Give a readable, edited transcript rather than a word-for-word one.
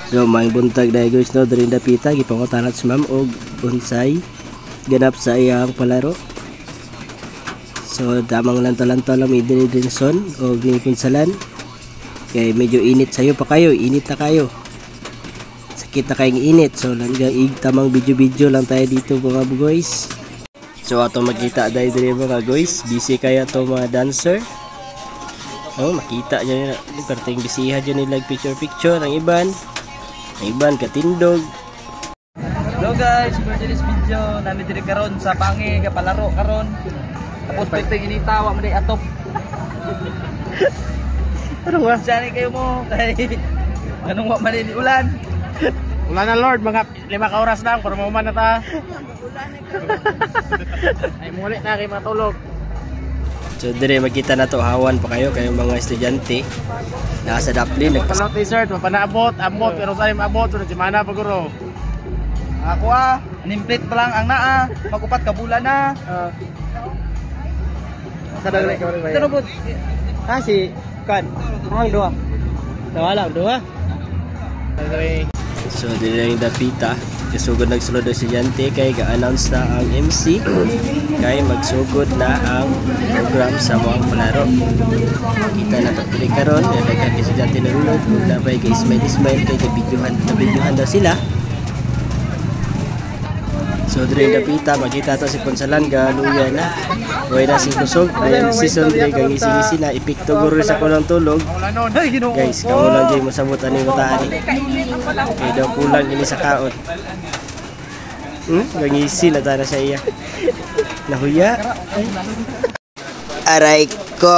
So may buntag dahil guys no, diri dapita gipangutanat si ma'am og unsay ganap sa iyang palaro. So damang lanto-lanto lang may dinidinson o ginipunsalan. Kaya medyo init sa'yo pa kayo, init na kayo. Sakit na kayong init. So langgang tamang video-video lang tayo dito mga guys. So ato makita dahil diri mga guys, busy kaya to mga dancer. Oh, makita dyan nila, perting bisiha dyan nila picture-picture ng iban. Ang iban katindog. Hello guys, for this video, nami diri karon sa Pangi, kapalaro karon. Tapos perting initawa mo di atop. Anong wa sani kayo mo kay anong wa man di ulan. Ulan na Lord, mga 5 ka oras lang para mauman na ta. Ay muli na kay matulog. So dire makita na to hawan pa kayo kayong mga estudyante. Nasa Daplin Pano t-shirt, mapanaabot, amot, pero sa abot, so nagsimana pa guro. Ako nimplate pa lang ang naa, magupat ka bulan na. Kadagli ka rin ba? Pero po si kan ang duha. Nawala duha. So dire yung dapita. Kasugod nagsulod ang estudyante kay ga-announce na ang MC kay magsugod na ang program sa mga palaro. Kita na to diri karon, daghang estudyante na nulod ug labay kay Ismail kay videohan daw sila. So diri dapita makita to si Ponsalan galuya na. Way na sing kusog, ayan season diri kang isi-isi na ipikto guro sa kulang tulog. Guys, kamo lang di mo sabot ani mataani. Kay daw kulang ini sa kaot. Gangisi na tara sa iya. Nahuya. Aray ko.